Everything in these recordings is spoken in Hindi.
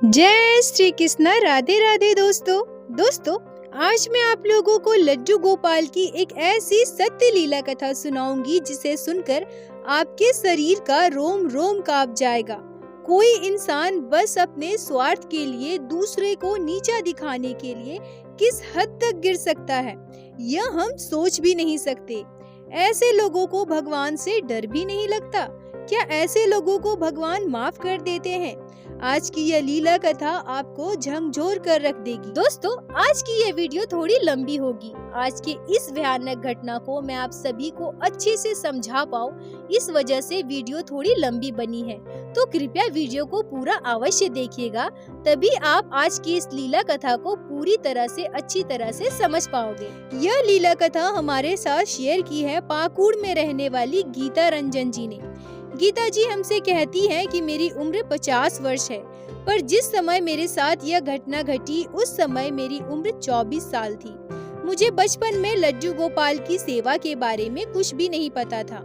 जय श्री कृष्ण। राधे राधे दोस्तों आज मैं आप लोगों को लड्डू गोपाल की एक ऐसी सत्य लीला कथा सुनाऊंगी जिसे सुनकर आपके शरीर का रोम रोम कांप जाएगा। कोई इंसान बस अपने स्वार्थ के लिए दूसरे को नीचा दिखाने के लिए किस हद तक गिर सकता है, यह हम सोच भी नहीं सकते। ऐसे लोगों को भगवान से डर भी नहीं लगता। क्या ऐसे लोगों को भगवान माफ कर देते हैं? आज की यह लीला कथा आपको झकझोर कर रख देगी। दोस्तों, आज की यह वीडियो थोड़ी लंबी होगी। आज के इस भयानक घटना को मैं आप सभी को अच्छे से समझा पाऊँ, इस वजह से वीडियो थोड़ी लंबी बनी है। तो कृपया वीडियो को पूरा अवश्य देखिएगा, तभी आप आज की इस लीला कथा को पूरी तरह से अच्छी तरह से समझ पाओगे। यह लीला कथा हमारे साथ शेयर की है पाकुड़ में रहने वाली गीता रंजन जी ने। गीता जी हमसे कहती हैं कि मेरी उम्र 50 वर्ष है, पर जिस समय मेरे साथ यह घटना घटी उस समय मेरी उम्र 24 साल थी। मुझे बचपन में लड्डू गोपाल की सेवा के बारे में कुछ भी नहीं पता था,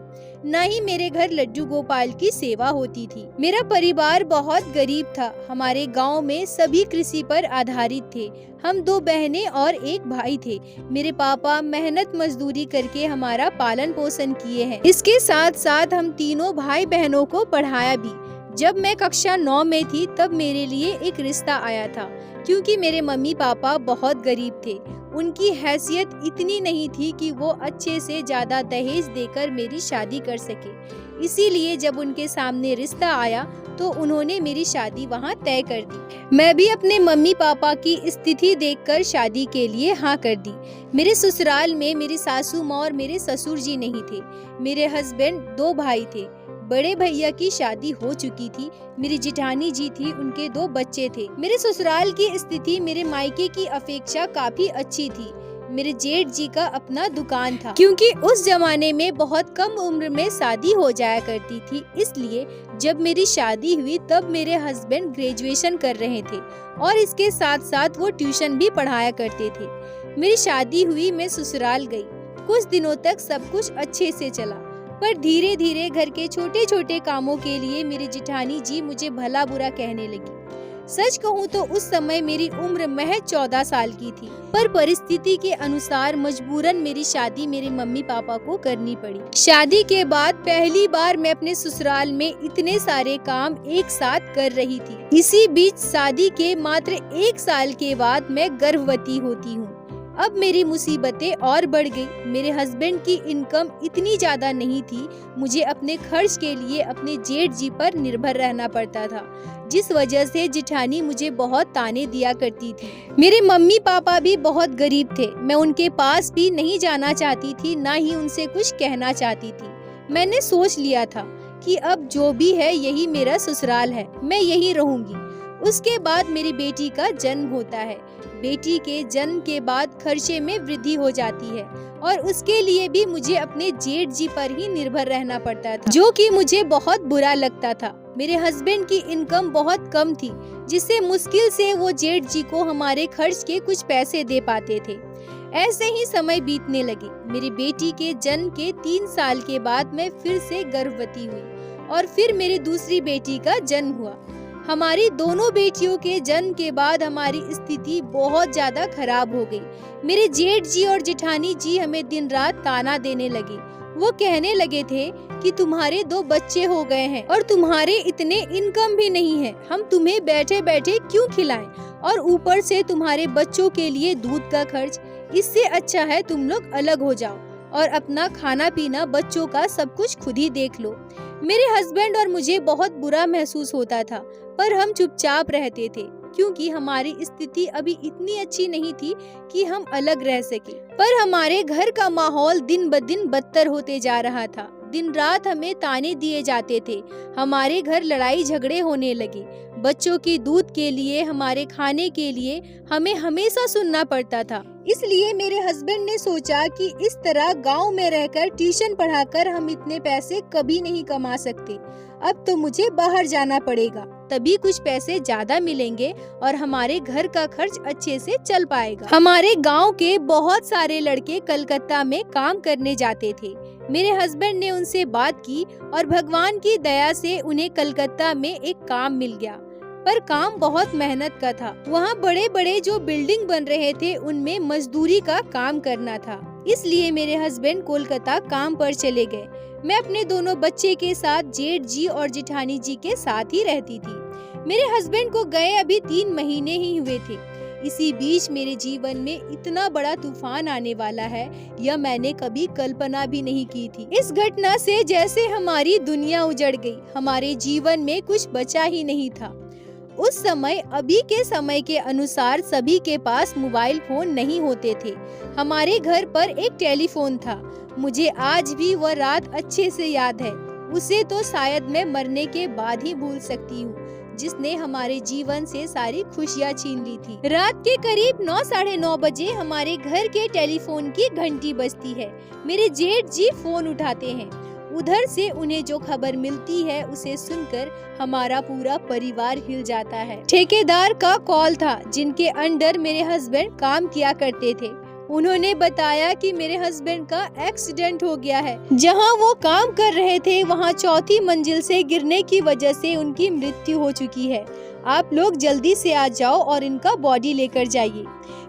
न ही मेरे घर लड्डू गोपाल की सेवा होती थी। मेरा परिवार बहुत गरीब था। हमारे गांव में सभी कृषि पर आधारित थे। हम 2 बहनें और 1 भाई थे। मेरे पापा मेहनत मजदूरी करके हमारा पालन पोषण किए हैं। इसके साथ साथ हम तीनों भाई बहनों को पढ़ाया भी। जब मैं कक्षा 9 में थी तब मेरे लिए एक रिश्ता आया था। क्योंकि मेरे मम्मी पापा बहुत गरीब थे, उनकी हैसियत इतनी नहीं थी कि वो अच्छे से ज्यादा दहेज देकर मेरी शादी कर सके। इसीलिए जब उनके सामने रिश्ता आया तो उन्होंने मेरी शादी वहाँ तय कर दी। मैं भी अपने मम्मी पापा की स्थिति देखकर शादी के लिए हाँ कर दी। मेरे ससुराल में मेरी सासू माँ और मेरे ससुर जी नहीं थे। मेरे हस्बैंड 2 भाई थे। बड़े भैया की शादी हो चुकी थी। मेरी जिठानी जी थी, उनके 2 बच्चे थे। मेरे ससुराल की स्थिति मेरे मायके की अपेक्षा काफी अच्छी थी। मेरे जेठ जी का अपना दुकान था। क्योंकि उस जमाने में बहुत कम उम्र में शादी हो जाया करती थी, इसलिए जब मेरी शादी हुई तब मेरे हस्बैंड ग्रेजुएशन कर रहे थे और इसके साथ साथ वो ट्यूशन भी पढ़ाया करते थे। मेरी शादी हुई, मैं ससुराल गई। कुछ दिनों तक सब कुछ अच्छे से चला, पर धीरे धीरे घर के छोटे छोटे कामों के लिए मेरी जिठानी जी मुझे भला बुरा कहने लगी। सच कहूँ तो उस समय मेरी उम्र महज 14 साल की थी, पर परिस्थिति के अनुसार मजबूरन मेरी शादी मेरे मम्मी पापा को करनी पड़ी। शादी के बाद पहली बार मैं अपने ससुराल में इतने सारे काम एक साथ कर रही थी। इसी बीच शादी के मात्र 1 साल के बाद मैं गर्भवती होती हूँ। अब मेरी मुसीबतें और बढ़ गई। मेरे हस्बैंड की इनकम इतनी ज्यादा नहीं थी। मुझे अपने खर्च के लिए अपने जेठ जी पर निर्भर रहना पड़ता था, जिस वजह से जिठानी मुझे बहुत ताने दिया करती थी। मेरे मम्मी पापा भी बहुत गरीब थे। मैं उनके पास भी नहीं जाना चाहती थी, ना ही उनसे कुछ कहना चाहती थी। मैंने सोच लिया था कि अब जो भी है यही मेरा ससुराल है, मैं यही रहूंगी। उसके बाद मेरी बेटी का जन्म होता है। बेटी के जन्म के बाद खर्चे में वृद्धि हो जाती है और उसके लिए भी मुझे अपने जेठ जी पर ही निर्भर रहना पड़ता था, जो कि मुझे बहुत बुरा लगता था। मेरे हस्बैंड की इनकम बहुत कम थी, जिससे मुश्किल से वो जेठ जी को हमारे खर्च के कुछ पैसे दे पाते थे। ऐसे ही समय बीतने लगे। मेरी बेटी के जन्म के 3 साल के बाद मैं फिर से गर्भवती हुई और फिर मेरी दूसरी बेटी का जन्म हुआ। हमारी दोनों बेटियों के जन्म के बाद हमारी स्थिति बहुत ज्यादा खराब हो गई। मेरे जेठ जी और जेठानी जी हमें दिन रात ताना देने लगे। वो कहने लगे थे कि तुम्हारे 2 बच्चे हो गए हैं और तुम्हारे इतने इनकम भी नहीं है, हम तुम्हें बैठे बैठे क्यों खिलाएं, और ऊपर से तुम्हारे बच्चों के लिए दूध का खर्च। इससे अच्छा है तुम लोग अलग हो जाओ और अपना खाना पीना, बच्चों का सब कुछ खुद ही देख लो। मेरे हस्बैंड और मुझे बहुत बुरा महसूस होता था, पर हम चुपचाप रहते थे, क्योंकि हमारी स्थिति अभी इतनी अच्छी नहीं थी कि हम अलग रह सके। पर हमारे घर का माहौल दिन ब दिन बदतर होते जा रहा था। दिन रात हमें ताने दिए जाते थे। हमारे घर लड़ाई झगड़े होने लगे। बच्चों की दूध के लिए, हमारे खाने के लिए हमें हमेशा सुनना पड़ता था। इसलिए मेरे हस्बैंड ने सोचा कि इस तरह गांव में रहकर ट्यूशन पढ़ाकर हम इतने पैसे कभी नहीं कमा सकते। अब तो मुझे बाहर जाना पड़ेगा, तभी कुछ पैसे ज्यादा मिलेंगे और हमारे घर का खर्च अच्छे से चल पाएगा। हमारे गांव के बहुत सारे लड़के कलकत्ता में काम करने जाते थे। मेरे हस्बैंड ने उनसे बात की और भगवान की दया से उन्हें कलकत्ता में एक काम मिल गया। पर काम बहुत मेहनत का था। वहाँ बड़े बड़े जो बिल्डिंग बन रहे थे उनमें मजदूरी का काम करना था, इसलिए मेरे हस्बैंड कोलकाता काम पर चले गए। मैं अपने दोनों बच्चे के साथ जेठ जी और जेठानी जी के साथ ही रहती थी। मेरे हस्बैंड को गए अभी 3 महीने ही हुए थे। इसी बीच मेरे जीवन में इतना बड़ा तूफान आने वाला है, यह मैंने कभी कल्पना भी नहीं की थी। इस घटना से जैसे हमारी दुनिया उजड़ गई, हमारे जीवन में कुछ बचा ही नहीं था। उस समय अभी के समय के अनुसार सभी के पास मोबाइल फोन नहीं होते थे। हमारे घर पर एक टेलीफोन था। मुझे आज भी वह रात अच्छे से याद है। उसे तो शायद मैं मरने के बाद ही भूल सकती हूँ, जिसने हमारे जीवन से सारी खुशियाँ छीन ली थी। रात के करीब 9 साढ़े 9 बजे हमारे घर के टेलीफोन की घंटी बजती है। मेरे जेठ जी फोन उठाते हैं। उधर से उन्हें जो खबर मिलती है उसे सुनकर हमारा पूरा परिवार हिल जाता है। ठेकेदार का कॉल था, जिनके अंडर मेरे हस्बैंड काम किया करते थे। उन्होंने बताया कि मेरे हस्बैंड का एक्सीडेंट हो गया है। जहां वो काम कर रहे थे वहां 4थी मंजिल से गिरने की वजह से उनकी मृत्यु हो चुकी है। आप लोग जल्दी से आ जाओ और इनका बॉडी लेकर जाइए।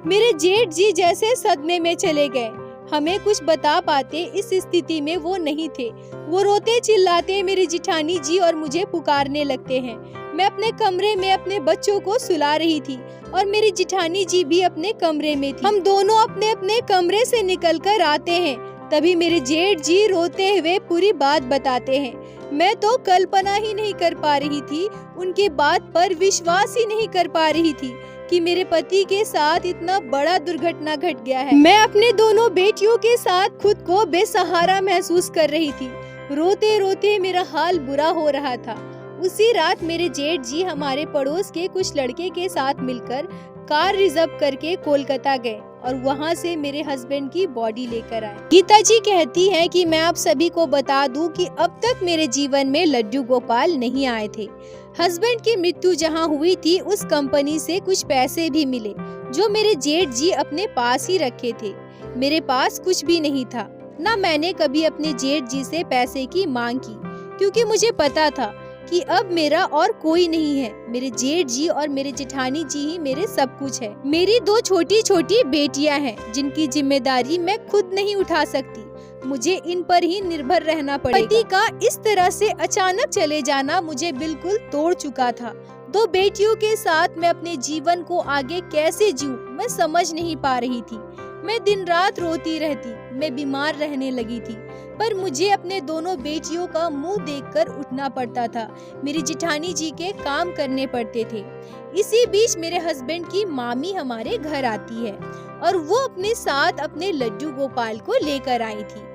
मेरे जेठ जी जैसे सदमे में चले गए। हमें कुछ बता पाते इस स्थिति में वो नहीं थे। वो रोते चिल्लाते मेरी जेठानी जी और मुझे पुकारने लगते हैं। मैं अपने कमरे में अपने बच्चों को सुला रही थी और मेरी जेठानी जी भी अपने कमरे में थी। हम दोनों अपने अपने कमरे से निकलकर आते हैं। तभी मेरे जेठ जी रोते हुए पूरी बात बताते हैं। मैं तो कल्पना ही नहीं कर पा रही थी, उनके बात पर विश्वास ही नहीं कर पा रही थी कि मेरे पति के साथ इतना बड़ा दुर्घटना घट गया है। मैं अपने दोनों बेटियों के साथ खुद को बेसहारा महसूस कर रही थी। रोते रोते मेरा हाल बुरा हो रहा था। उसी रात मेरे जेठ जी हमारे पड़ोस के कुछ लड़के के साथ मिलकर कार रिजर्व करके कोलकाता गए और वहां से मेरे हस्बैंड की बॉडी लेकर आए। गीता जी कहती हैं कि मैं आप सभी को बता दूं कि अब तक मेरे जीवन में लड्डू गोपाल नहीं आए थे। हस्बैंड की मृत्यु जहां हुई थी उस कंपनी से कुछ पैसे भी मिले, जो मेरे जेठ जी अपने पास ही रखे थे। मेरे पास कुछ भी नहीं था। ना मैंने कभी अपने जेठ जी से पैसे की मांग की, क्योंकि मुझे पता था कि अब मेरा और कोई नहीं है। मेरे जेठ जी और मेरे जेठानी जी ही मेरे सब कुछ है। मेरी 2 छोटी छोटी बेटियां हैं, जिनकी जिम्मेदारी मैं खुद नहीं उठा सकती। मुझे इन पर ही निर्भर रहना पड़ेगा। पति का इस तरह से अचानक चले जाना मुझे बिल्कुल तोड़ चुका था। 2 बेटियों के साथ मैं अपने जीवन को आगे कैसे जीऊं, मैं समझ नहीं पा रही थी। मैं दिन रात रोती रहती। मैं बीमार रहने लगी थी, पर मुझे अपने दोनों बेटियों का मुंह देखकर उठना पड़ता था। मेरी जेठानी जी के काम करने पड़ते थे। इसी बीच मेरे हस्बैंड की मामी हमारे घर आती है और वो अपने साथ अपने लड्डू गोपाल को लेकर आई थी।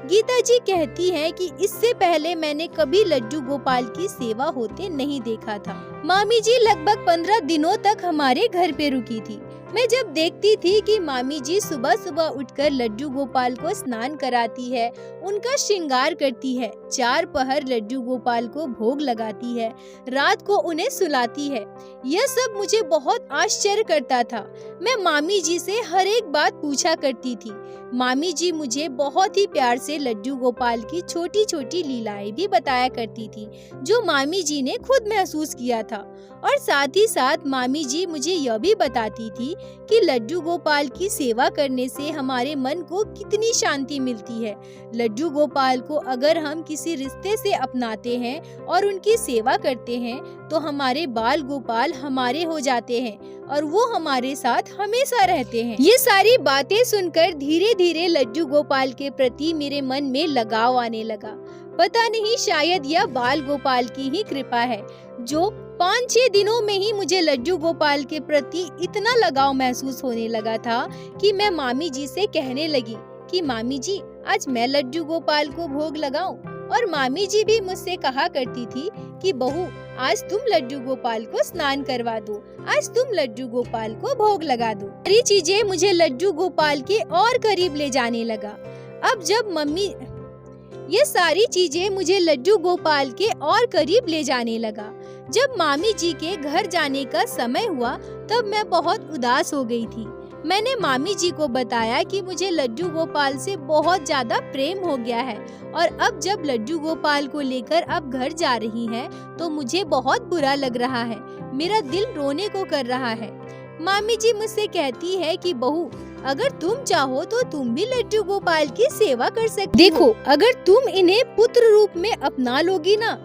गीता जी कहती हैं कि इससे पहले मैंने कभी लड्डू गोपाल की सेवा होते नहीं देखा था। मामी जी लगभग 15 दिनों तक हमारे घर पे रुकी थी। मैं जब देखती थी कि मामी जी सुबह सुबह उठकर लड्डू गोपाल को स्नान कराती है, उनका श्रृंगार करती है, 4 पहर लड्डू गोपाल को भोग लगाती है, रात को उन्हें सुलाती है, यह सब मुझे बहुत आश्चर्य करता था। मैं मामी जी से हर एक बात पूछा करती थी। मामी जी मुझे बहुत ही प्यार से लड्डू गोपाल की छोटी छोटी लीलाएं भी बताया करती थी, जो मामी जी ने खुद महसूस किया था। और साथ ही साथ मामी जी मुझे यह भी बताती थी कि लड्डू गोपाल की सेवा करने से हमारे मन को कितनी शांति मिलती है। लड्डू गोपाल को अगर हम किसी रिश्ते से अपनाते हैं और उनकी सेवा करते हैं तो हमारे बाल गोपाल हमारे हो जाते हैं और वो हमारे साथ हमेशा रहते हैं। ये सारी बातें सुनकर धीरे धीरे लड्डू गोपाल के प्रति मेरे मन में लगाव आने लगा। पता नहीं, शायद यह बाल गोपाल की ही कृपा है, जो 5-6 दिनों में ही मुझे लड्डू गोपाल के प्रति इतना लगाव महसूस होने लगा था कि मैं मामी जी से कहने लगी कि मामी जी आज मैं लड्डू गोपाल को भोग लगाऊं। और मामी जी भी मुझसे कहा करती थी कि बहू आज तुम लड्डू गोपाल को स्नान करवा दो, आज तुम लड्डू गोपाल को भोग लगा दो। सारी चीजें मुझे लड्डू गोपाल के और करीब ले जाने लगा। अब जब मम्मी ये सारी चीजें मुझे लड्डू गोपाल के और करीब ले जाने लगा। जब मामी जी के घर जाने का समय हुआ तब मैं बहुत उदास हो गई थी। मैंने मामी जी को बताया कि मुझे लड्डू गोपाल से बहुत ज्यादा प्रेम हो गया है और अब जब लड्डू गोपाल को लेकर अब घर जा रही हैं तो मुझे बहुत बुरा लग रहा है। मेरा दिल रोने को कर रहा है। मामी जी मुझसे कहती है कि बहू, अगर तुम चाहो तो तुम भी लड्डू गोपाल की सेवा कर सकती हो। देखो, अगर तुम इन्हें पुत्र रूप में अपना लोगी ना,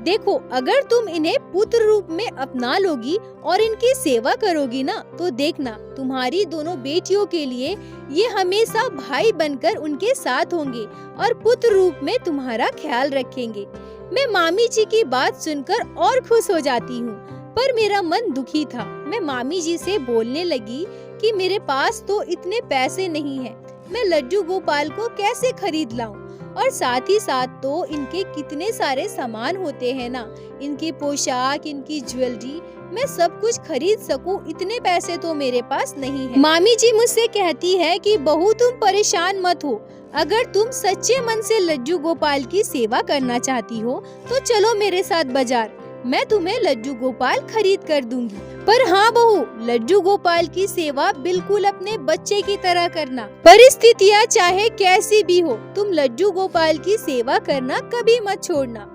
देखो अगर तुम इन्हें पुत्र रूप में अपना लोगी और इनकी सेवा करोगी ना, तो देखना तुम्हारी दोनों बेटियों के लिए ये हमेशा भाई बनकर उनके साथ होंगे और पुत्र रूप में तुम्हारा ख्याल रखेंगे। मैं मामी जी की बात सुनकर और खुश हो जाती हूँ, पर मेरा मन दुखी था। मैं मामी जी से बोलने लगी कि मेरे पास तो इतने पैसे नहीं हैं, मैं लड्डू गोपाल को कैसे खरीद लाऊं? और साथ ही साथ तो इनके कितने सारे सामान होते हैं ना, इनकी पोशाक, इनकी ज्वेलरी, मैं सब कुछ खरीद सकूं, इतने पैसे तो मेरे पास नहीं है। मामी जी मुझसे कहती है कि बहू तुम परेशान मत हो, अगर तुम सच्चे मन से लड्डू गोपाल की सेवा करना चाहती हो तो चलो मेरे साथ बाजार, मैं तुम्हें लड्डू गोपाल खरीद कर दूंगी। पर हाँ बहू, लड्डू गोपाल की सेवा बिल्कुल अपने बच्चे की तरह करना, परिस्थितियाँ चाहे कैसी भी हो, तुम लड्डू गोपाल की सेवा करना कभी मत छोड़ना।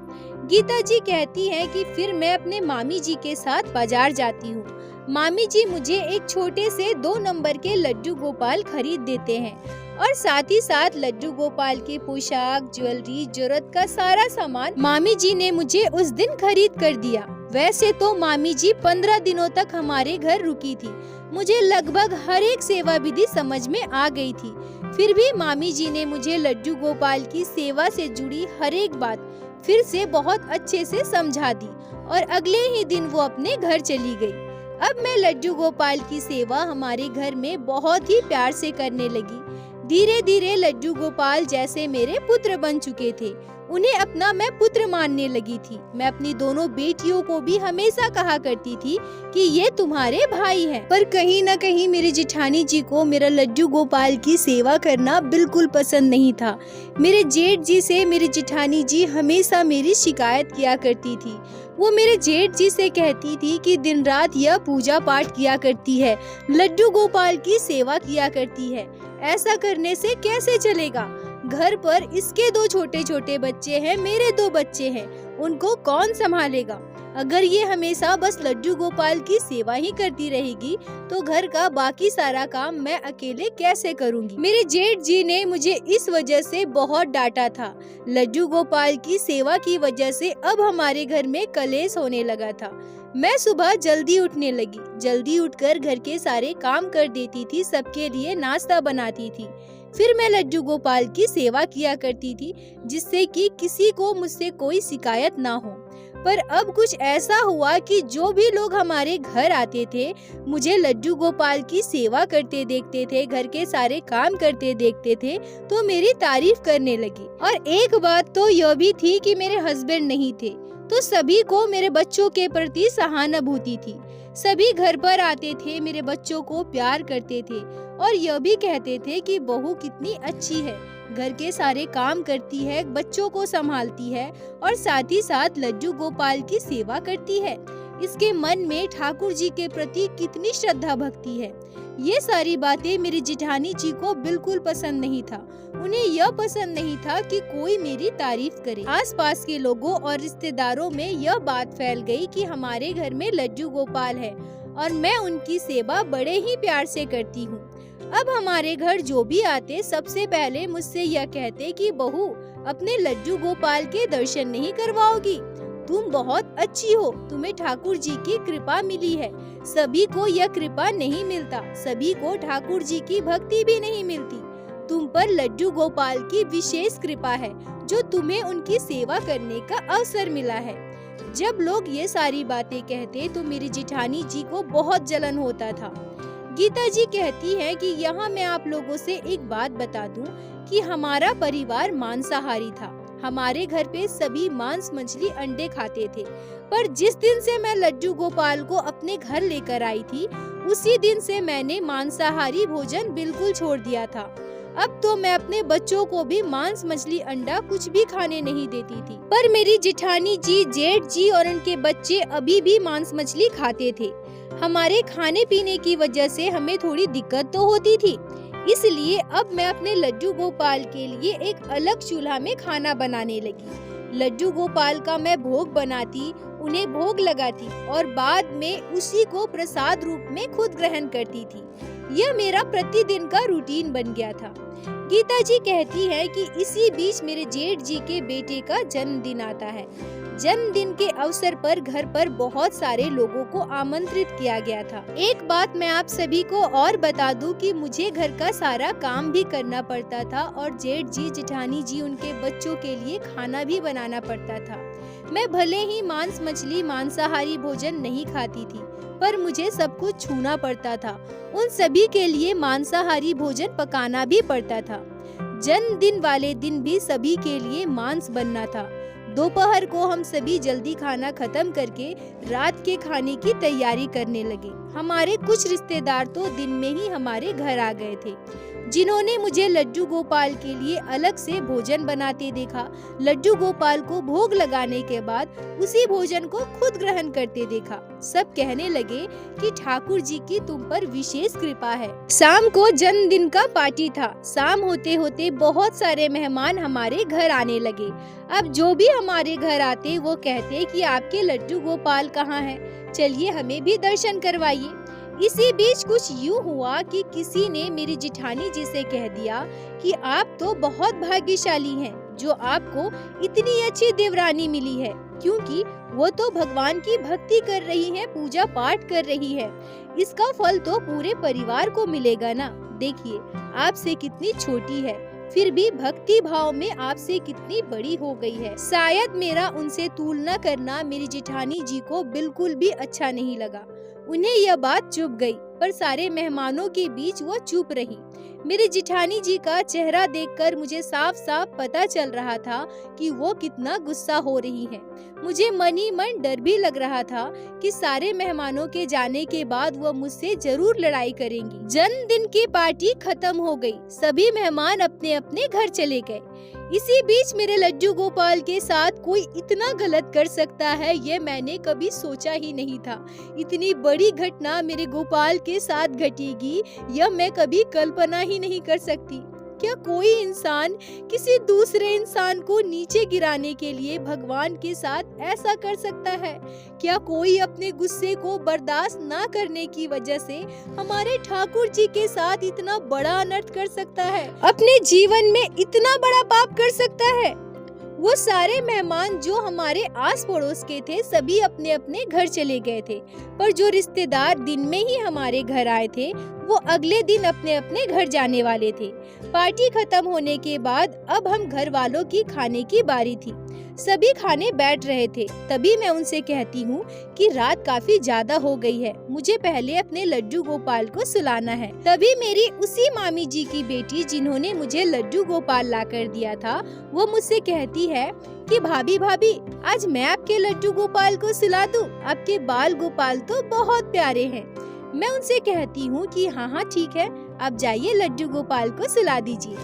गीता जी कहती है कि फिर मैं अपने मामी जी के साथ बाजार जाती हूँ। मामी जी मुझे एक छोटे से 2 नंबर के लड्डू गोपाल खरीद देते हैं और साथ ही साथ लड्डू गोपाल की पोशाक, ज्वेलरी, जरूरत का सारा सामान मामी जी ने मुझे उस दिन खरीद कर दिया। वैसे तो मामी जी 15 दिनों तक हमारे घर रुकी थी, मुझे लगभग हर एक सेवा विधि समझ में आ गई थी। फिर भी मामी जी ने मुझे लड्डू गोपाल की सेवा से जुड़ी हर एक बात फिर से बहुत अच्छे से समझा दी और अगले ही दिन वो अपने घर चली गई। अब मैं लड्डू गोपाल की सेवा हमारे घर में बहुत ही प्यार से करने लगी। धीरे धीरे लड्डू गोपाल जैसे मेरे पुत्र बन चुके थे, उन्हें अपना मैं पुत्र मानने लगी थी। मैं अपनी दोनों बेटियों को भी हमेशा कहा करती थी कि ये तुम्हारे भाई हैं। पर कहीं न कहीं मेरी जेठानी जी को मेरा लड्डू गोपाल की सेवा करना बिल्कुल पसंद नहीं था। मेरे जेठ जी से मेरी जेठानी जी हमेशा मेरी शिकायत किया करती थी। वो मेरे जेठ जी से कहती थी कि दिन रात यह पूजा पाठ किया करती है, लड्डू गोपाल की सेवा किया करती है, ऐसा करने से कैसे चलेगा? घर पर इसके 2 छोटे छोटे बच्चे हैं, मेरे 2 बच्चे हैं, उनको कौन संभालेगा? अगर ये हमेशा बस लड्डू गोपाल की सेवा ही करती रहेगी तो घर का बाकी सारा काम मैं अकेले कैसे करूंगी? मेरे जेठ जी ने मुझे इस वजह से बहुत डांटा था। लड्डू गोपाल की सेवा की वजह से अब हमारे घर में कलेश होने लगा था। मैं सुबह जल्दी उठने लगी, जल्दी उठकर घर के सारे काम कर देती थी, सबके लिए नाश्ता बनाती थी। फिर मैं लड्डू गोपाल की सेवा किया करती थी जिससे कि किसी को मुझसे कोई शिकायत ना हो। पर अब कुछ ऐसा हुआ कि जो भी लोग हमारे घर आते थे, मुझे लड्डू गोपाल की सेवा करते देखते थे, घर के सारे काम करते देखते थे, तो मेरी तारीफ करने लगी। और एक बात तो यह भी थी कि मेरे हस्बैंड नहीं थे, तो सभी को मेरे बच्चों के प्रति सहानुभूति थी। सभी घर पर आते थे, मेरे बच्चों को प्यार करते थे और यह भी कहते थे कि बहू कितनी अच्छी है, घर के सारे काम करती है, बच्चों को संभालती है और साथ ही साथ लड्डू गोपाल की सेवा करती है। इसके मन में ठाकुर जी के प्रति कितनी श्रद्धा भक्ति है। ये सारी बातें मेरी जेठानी जी को बिल्कुल पसंद नहीं था। उन्हें यह पसंद नहीं था कि कोई मेरी तारीफ करे। आसपास के लोगों और रिश्तेदारों में यह बात फैल गई कि हमारे घर में लड्डू गोपाल है और मैं उनकी सेवा बड़े ही प्यार से करती हूँ। अब हमारे घर जो भी आते सबसे पहले मुझसे यह कहते कि बहू, अपने लड्डू गोपाल के दर्शन नहीं करवाओगी? तुम बहुत अच्छी हो, तुम्हें ठाकुर जी की कृपा मिली है। सभी को यह कृपा नहीं मिलता, सभी को ठाकुर जी की भक्ति भी नहीं मिलती। तुम पर लड्डू गोपाल की विशेष कृपा है जो तुम्हें उनकी सेवा करने का अवसर मिला है। जब लोग ये सारी बातें कहते तो मेरी जेठानी जी को बहुत जलन होता था। गीता जी कहती है कि यहाँ मैं आप लोगों से एक बात बता दूं कि हमारा परिवार मांसाहारी था। हमारे घर पे सभी मांस, मछली, अंडे खाते थे। पर जिस दिन से मैं लड्डू गोपाल को अपने घर लेकर आई थी, उसी दिन से मैंने मांसाहारी भोजन बिल्कुल छोड़ दिया था। अब तो मैं अपने बच्चों को भी मांस, मछली, अंडा कुछ भी खाने नहीं देती थी। पर मेरी जेठानी जी, जेठ जी और उनके बच्चे अभी भी मांस, मछली खाते थे। हमारे खाने पीने की वजह से हमें थोड़ी दिक्कत तो होती थी, इसलिए अब मैं अपने लड्डू गोपाल के लिए एक अलग चूल्हा में खाना बनाने लगी। लड्डू गोपाल का मैं भोग बनाती उन्हें भोग लगाती और बाद में उसी को प्रसाद रूप में खुद ग्रहण करती थी। यह मेरा प्रतिदिन का रूटीन बन गया था। गीता जी कहती है कि इसी बीच मेरे जेठ जी के बेटे का जन्मदिन आता है। जन्मदिन के अवसर पर घर पर बहुत सारे लोगों को आमंत्रित किया गया था। एक बात मैं आप सभी को और बता दूं कि मुझे घर का सारा काम भी करना पड़ता था और जेठ जी जेठानी जी उनके बच्चों के लिए खाना भी बनाना पड़ता था। मैं भले ही मांस मछली मांसाहारी भोजन नहीं खाती थी, पर मुझे सब कुछ छूना पड़ता था। उन सभी के लिए मांसाहारी भोजन पकाना भी पड़ता था। जन्मदिन वाले दिन भी सभी के लिए मांस बनना था। दोपहर को हम सभी जल्दी खाना खत्म करके रात के खाने की तैयारी करने लगे। हमारे कुछ रिश्तेदार तो दिन में ही हमारे घर आ गए थे, जिन्होंने मुझे लड्डू गोपाल के लिए अलग से भोजन बनाते देखा। लड्डू गोपाल को भोग लगाने के बाद उसी भोजन को खुद ग्रहण करते देखा। सब कहने लगे कि ठाकुर जी की तुम पर विशेष कृपा है। शाम को जन्मदिन का पार्टी था। शाम होते होते बहुत सारे मेहमान हमारे घर आने लगे। अब जो भी हमारे घर आते वो कहते कि आपके लड्डू गोपाल कहाँ है, चलिए हमें भी दर्शन करवाइए। इसी बीच कुछ यूँ हुआ कि किसी ने मेरी जेठानी जी से कह दिया कि आप तो बहुत भाग्यशाली हैं जो आपको इतनी अच्छी देवरानी मिली है, क्योंकि वो तो भगवान की भक्ति कर रही है, पूजा पाठ कर रही है। इसका फल तो पूरे परिवार को मिलेगा ना। देखिए आपसे कितनी छोटी है, फिर भी भक्ति भाव में आपसे कितनी बड़ी हो गई है। शायद मेरा उनसे तुलना करना मेरी जेठानी जी को बिल्कुल भी अच्छा नहीं लगा। उन्हें यह बात चुभ गई, पर सारे मेहमानों के बीच वो चुप रही। मेरी जेठानी जी का चेहरा देखकर मुझे साफ साफ पता चल रहा था कि वो कितना गुस्सा हो रही है। मुझे मन ही मन डर भी लग रहा था कि सारे मेहमानों के जाने के बाद वो मुझसे जरूर लड़ाई करेंगी। जन्मदिन की पार्टी खत्म हो गई। सभी मेहमान अपने अपने घर चले गए। इसी बीच मेरे लड्डू गोपाल के साथ कोई इतना गलत कर सकता है, ये मैंने कभी सोचा ही नहीं था। इतनी बड़ी घटना मेरे गोपाल के साथ घटेगी, यह मैं कभी कल्पना ही नहीं कर सकती। क्या कोई इंसान किसी दूसरे इंसान को नीचे गिराने के लिए भगवान के साथ ऐसा कर सकता है? क्या कोई अपने गुस्से को बर्दाश्त ना करने की वजह से हमारे ठाकुर जी के साथ इतना बड़ा अनर्थ कर सकता है? अपने जीवन में इतना बड़ा पाप कर सकता है? वो सारे मेहमान जो हमारे आस पड़ोस के थे सभी अपने अपने घर चले गए थे, पर जो रिश्तेदार दिन में ही हमारे घर आए थे वो अगले दिन अपने अपने घर जाने वाले थे। पार्टी खत्म होने के बाद अब हम घर वालों की खाने की बारी थी। सभी खाने बैठ रहे थे। तभी मैं उनसे कहती हूँ कि रात काफी ज्यादा हो गई है, मुझे पहले अपने लड्डू गोपाल को सुलाना है। तभी मेरी उसी मामी जी की बेटी जिन्होंने मुझे लड्डू गोपाल ला कर दिया था, वो मुझसे कहती है कि भाभी आज मैं आपके लड्डू गोपाल को सुला दूं? आपके बाल गोपाल तो बहुत प्यारे हैं। मैं उनसे कहती हूँ कि हाँ ठीक है, आप जाइए लड्डू गोपाल को सुला दीजिए।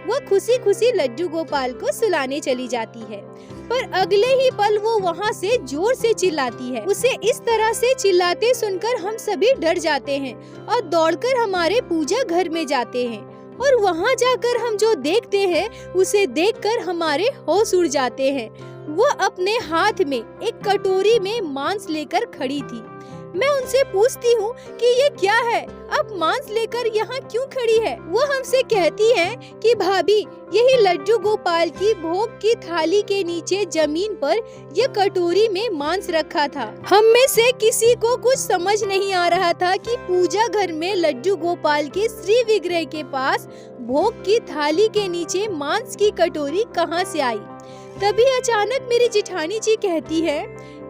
वो खुशी खुशी लड्डू गोपाल को सुलाने चली जाती है, पर अगले ही पल वो वहाँ से जोर से चिल्लाती है। उसे इस तरह से चिल्लाते सुनकर हम सभी डर जाते हैं और दौड़कर हमारे पूजा घर में जाते हैं। और वहाँ जाकर हम जो देखते हैं उसे देखकर हमारे होश उड़ जाते हैं। वो अपने हाथ में एक कटोरी में मांस लेकर खड़ी थी। मैं उनसे पूछती हूँ कि ये क्या है, अब मांस लेकर यहाँ क्यों खड़ी है? वो हमसे कहती है कि भाभी यही लड्डू गोपाल की भोग की थाली के नीचे जमीन पर ये कटोरी में मांस रखा था। हम में से किसी को कुछ समझ नहीं आ रहा था कि पूजा घर में लड्डू गोपाल के श्री विग्रह के पास भोग की थाली के नीचे मांस की कटोरी कहाँ से आई। तभी अचानक मेरी जेठानी जी कहती है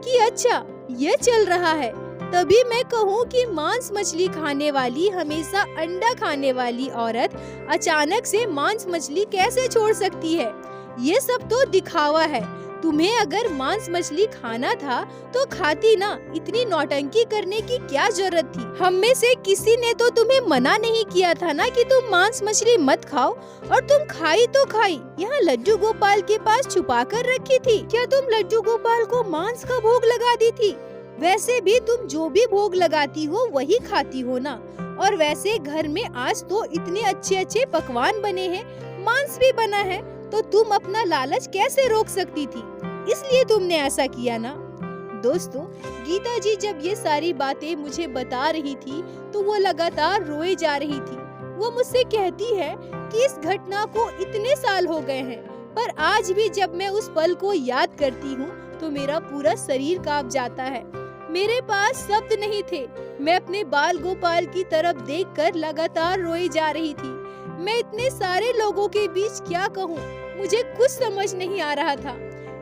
कि अच्छा ये चल रहा है। तभी मैं कहूँ कि मांस मछली खाने वाली, हमेशा अंडा खाने वाली औरत अचानक से मांस मछली कैसे छोड़ सकती है? ये सब तो दिखावा है। तुम्हें अगर मांस मछली खाना था तो खाती ना, इतनी नौटंकी करने की क्या जरूरत थी? हम में से किसी ने तो तुम्हें मना नहीं किया था ना कि तुम मांस मछली मत खाओ, और तुम खाई तो खाई। यहाँ लड्डू गोपाल के पास छुपा कर रखी थी। क्या तुम लड्डू गोपाल को मांस का भोग लगा दी थी? वैसे भी तुम जो भी भोग लगाती हो वही खाती हो ना। और वैसे घर में आज तो इतने अच्छे अच्छे पकवान बने हैं, मांस भी बना है, तो तुम अपना लालच कैसे रोक सकती थी? इसलिए तुमने ऐसा किया ना। दोस्तों, गीता जी जब ये सारी बातें मुझे बता रही थी तो वो लगातार रोए जा रही थी। वो मुझसे कहती है कि इस घटना को इतने साल हो गए हैं, पर आज भी जब मैं उस पल को याद करती हूँ तो मेरा पूरा शरीर कांप जाता है। मेरे पास शब्द नहीं थे। मैं अपने बाल गोपाल की तरफ देखकर लगातार रोई जा रही थी। मैं इतने सारे लोगों के बीच क्या कहूँ, मुझे कुछ समझ नहीं आ रहा था।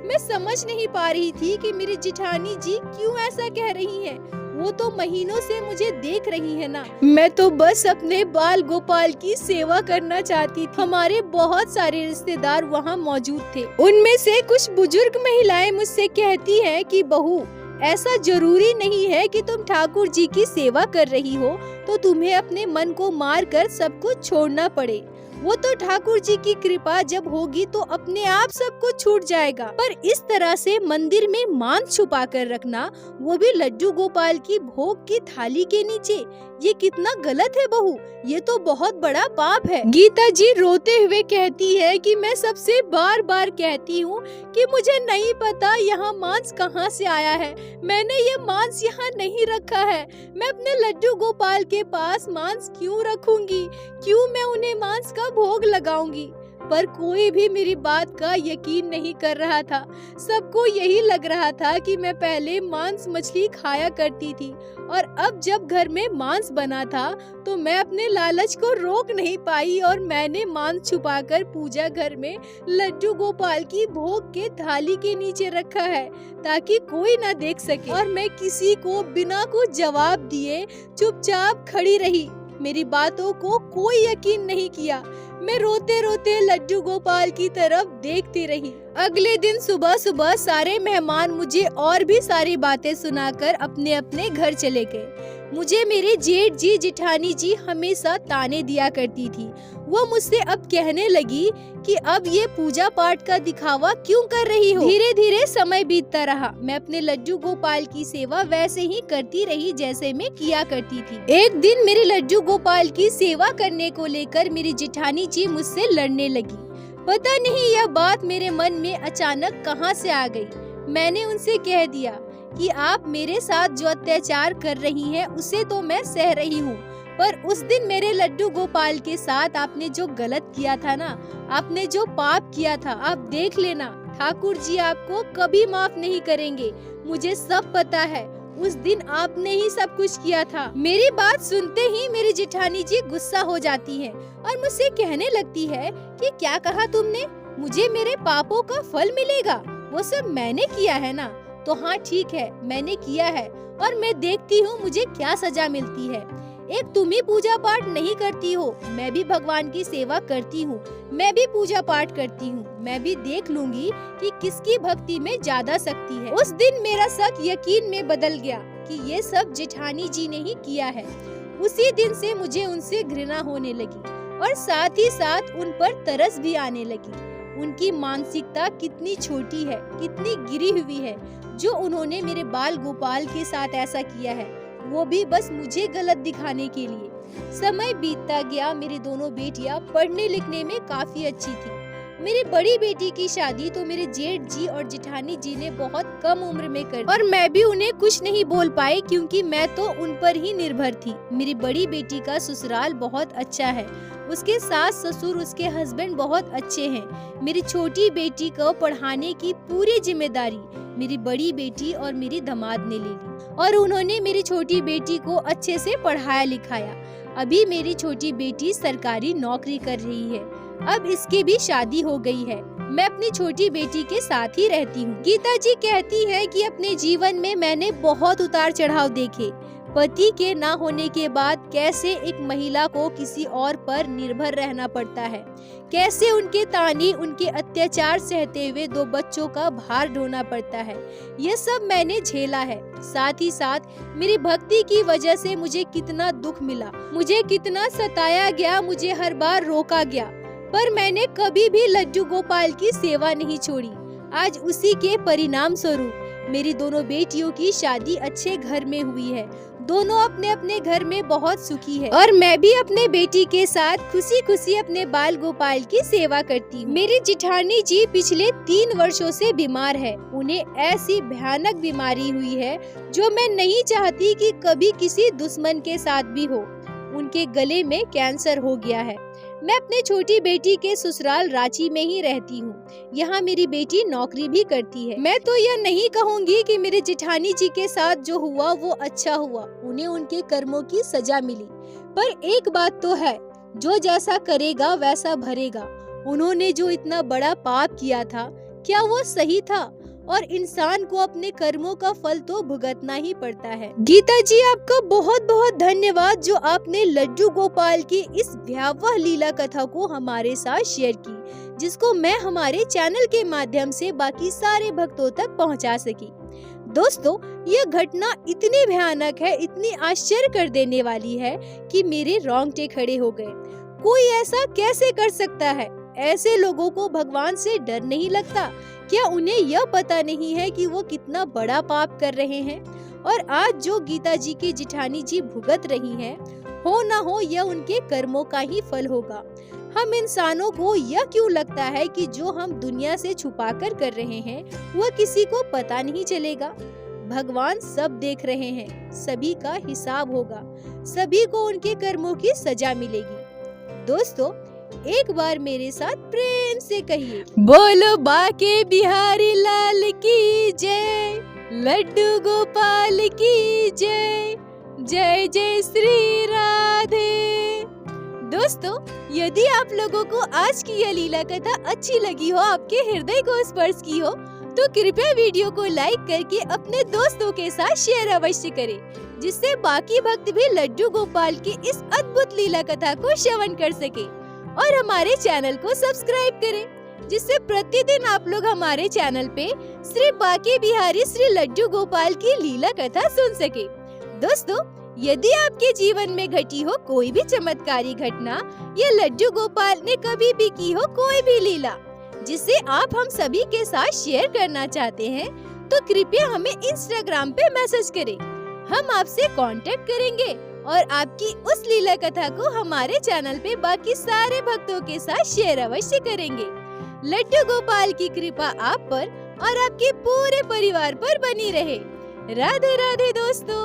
मैं समझ नहीं पा रही थी कि मेरी जेठानी जी क्यों ऐसा कह रही हैं। वो तो महीनों से मुझे देख रही है ना। मैं तो बस अपने बाल गोपाल की सेवा करना चाहती थी। हमारे बहुत सारे रिश्तेदार वहाँ मौजूद थे। उनमें से कुछ बुजुर्ग महिलाएं मुझसे कहती हैं कि बहू, ऐसा जरूरी नहीं है कि तुम ठाकुर जी की सेवा कर रही हो तो तुम्हें अपने मन को मार कर सब कुछ छोड़ना पड़े। वो तो ठाकुर जी की कृपा जब होगी तो अपने आप सब कुछ छूट जाएगा। पर इस तरह से मंदिर में मांस छुपा कर रखना, वो भी लड्डू गोपाल की भोग की थाली के नीचे, ये कितना गलत है बहू। ये तो बहुत बड़ा पाप है। गीता जी रोते हुए कहती है कि मैं सबसे बार बार कहती हूँ कि मुझे नहीं पता यहाँ मांस कहाँ से आया है। मैंने ये मांस यहाँ नहीं रखा है। मैं अपने लड्डू गोपाल के पास मांस क्यों रखूंगी? क्यों मैं उन्हें मांस का भोग लगाऊंगी? पर कोई भी मेरी बात का यकीन नहीं कर रहा था। सबको यही लग रहा था कि मैं पहले मांस मछली खाया करती थी और अब जब घर में मांस बना था तो मैं अपने लालच को रोक नहीं पाई और मैंने मांस छुपाकर पूजा घर में लड्डू गोपाल की भोग के थाली के नीचे रखा है ताकि कोई ना देख सके। और मैं किसी को बिना कुछ जवाब दिए चुपचाप खड़ी रही। मेरी बातों को कोई यकीन नहीं किया। मैं रोते रोते लड्डू गोपाल की तरफ देखती रही। अगले दिन सुबह सुबह सारे मेहमान मुझे और भी सारी बातें सुनाकर अपने अपने घर चले गए। मुझे मेरे जेठ जी जेठानी जी हमेशा ताने दिया करती थी। वो मुझसे अब कहने लगी कि अब ये पूजा पाठ का दिखावा क्यों कर रही हो। धीरे धीरे समय बीतता रहा। मैं अपने लड्डू गोपाल की सेवा वैसे ही करती रही जैसे मैं किया करती थी। एक दिन मेरे लड्डू गोपाल की सेवा करने को लेकर मेरी जेठानी जी मुझसे लड़ने लगी। पता नहीं यह बात मेरे मन में अचानक कहां से आ गई। मैंने उनसे कह दिया कि आप मेरे साथ जो अत्याचार कर रही हैं उसे तो मैं सह रही हूँ, पर उस दिन मेरे लड्डू गोपाल के साथ आपने जो गलत किया था ना, आपने जो पाप किया था, आप देख लेना, ठाकुर जी आपको कभी माफ नहीं करेंगे। मुझे सब पता है, उस दिन आपने ही सब कुछ किया था। मेरी बात सुनते ही मेरी जेठानी जी गुस्सा हो जाती है और मुझसे कहने लगती है कि क्या कहा तुमने? मुझे मेरे पापों का फल मिलेगा? वो सब मैंने किया है ना? तो हाँ ठीक है, मैंने किया है और मैं देखती हूँ मुझे क्या सजा मिलती है। एक तुम ही पूजा पाठ नहीं करती हो, मैं भी भगवान की सेवा करती हूँ, मैं भी पूजा पाठ करती हूँ। मैं भी देख लूंगी कि किसकी भक्ति में ज्यादा शक्ति है। उस दिन मेरा शक यकीन में बदल गया कि ये सब जेठानी जी ने ही किया है। उसी दिन से मुझे उनसे घृणा होने लगी और साथ ही साथ उन पर तरस भी आने लगी। उनकी मानसिकता कितनी छोटी है, कितनी गिरी हुई है, जो उन्होंने मेरे बाल गोपाल के साथ ऐसा किया है, वो भी बस मुझे गलत दिखाने के लिए। समय बीतता गया। मेरी दोनों बेटियां पढ़ने लिखने में काफी अच्छी थी। मेरी बड़ी बेटी की शादी तो मेरे जेठ जी और जेठानी जी ने बहुत कम उम्र में कर दी और मैं भी उन्हें कुछ नहीं बोल पाई क्योंकि मैं तो उन पर ही निर्भर थी। मेरी बड़ी बेटी का ससुराल बहुत अच्छा है, उसके सास ससुर उसके हस्बैंड बहुत अच्छे हैं। मेरी छोटी बेटी को पढ़ाने की पूरी जिम्मेदारी मेरी बड़ी बेटी और मेरी दामाद ने ले ली और उन्होंने मेरी छोटी बेटी को अच्छे से पढ़ाया लिखाया। अभी मेरी छोटी बेटी सरकारी नौकरी कर रही है। अब इसकी भी शादी हो गई है। मैं अपनी छोटी बेटी के साथ ही रहती हूँ। गीता जी कहती है कि अपने जीवन में मैंने बहुत उतार चढ़ाव देखे। पति के ना होने के बाद कैसे एक महिला को किसी और पर निर्भर रहना पड़ता है, कैसे उनके ताने, उनके अत्याचार सहते हुए 2 बच्चों का भार ढोना पड़ता है, ये सब मैंने झेला है। साथ ही साथ मेरी भक्ति की वजह से मुझे कितना दुख मिला, मुझे कितना सताया गया, मुझे हर बार रोका गया, पर मैंने कभी भी लड्डू गोपाल की सेवा नहीं छोड़ी। आज उसी के परिणाम स्वरूप मेरी दोनों बेटियों की शादी अच्छे घर में हुई है। दोनों अपने अपने घर में बहुत सुखी है और मैं भी अपने बेटी के साथ खुशी खुशी अपने बाल गोपाल की सेवा करती हूँ। मेरी जिठानी जी पिछले 3 वर्षों से बीमार है। उन्हें ऐसी भयानक बीमारी हुई है जो मैं नहीं चाहती कि कभी किसी दुश्मन के साथ भी हो। उनके गले में कैंसर हो गया है। मैं अपने छोटी बेटी के ससुराल रांची में ही रहती हूँ। यहाँ मेरी बेटी नौकरी भी करती है। मैं तो यह नहीं कहूँगी कि मेरे जेठानी जी के साथ जो हुआ वो अच्छा हुआ, उन्हें उनके कर्मों की सजा मिली। पर एक बात तो है, जो जैसा करेगा वैसा भरेगा। उन्होंने जो इतना बड़ा पाप किया था, क्या वो सही था? और इंसान को अपने कर्मों का फल तो भुगतना ही पड़ता है। गीता जी, आपका बहुत बहुत धन्यवाद जो आपने लड्डू गोपाल की इस भयावह लीला कथा को हमारे साथ शेयर की, जिसको मैं हमारे चैनल के माध्यम से बाकी सारे भक्तों तक पहुंचा सकी। दोस्तों, यह घटना इतनी भयानक है, इतनी आश्चर्य कर देने वाली है कि मेरे रोंगटे खड़े हो गए। कोई ऐसा कैसे कर सकता है? ऐसे लोगों को भगवान से डर नहीं लगता? क्या उन्हें यह पता नहीं है कि वो कितना बड़ा पाप कर रहे हैं? और आज जो गीता जी की जिठानी जी भुगत रही हैं, हो ना हो यह उनके कर्मों का ही फल होगा। हम इंसानों को यह क्यों लगता है कि जो हम दुनिया से छुपा कर रहे हैं वह किसी को पता नहीं चलेगा? भगवान सब देख रहे हैं, सभी का हिसाब होगा, सभी को उनके कर्मों की सजा मिलेगी। दोस्तों, एक बार मेरे साथ प्रेम से कहिए, बोलो बाके बिहारी लाल की जय, लड्डू गोपाल की जय, जय जय श्री राधे। दोस्तों, यदि आप लोगों को आज की यह लीला कथा अच्छी लगी हो, आपके हृदय को स्पर्श की हो, तो कृपया वीडियो को लाइक करके अपने दोस्तों के साथ शेयर अवश्य करें, जिससे बाकी भक्त भी लड्डू गोपाल की इस अद्भुत लीला कथा को श्रवण कर सके। और हमारे चैनल को सब्सक्राइब करें, जिससे प्रतिदिन आप लोग हमारे चैनल पे श्री बाके बिहारी श्री लड्डू गोपाल की लीला कथा सुन सके। दोस्तों, यदि आपके जीवन में घटी हो कोई भी चमत्कारी घटना या लड्डू गोपाल ने कभी भी की हो कोई भी लीला जिसे आप हम सभी के साथ शेयर करना चाहते हैं, तो कृपया हमें इंस्टाग्राम पे मैसेज करें। हम आपसे कांटेक्ट करेंगे और आपकी उस लीला कथा को हमारे चैनल पे बाकी सारे भक्तों के साथ शेयर अवश्य करेंगे। लड्डू गोपाल की कृपा आप पर और आपके पूरे परिवार पर बनी रहे। राधे राधे दोस्तों।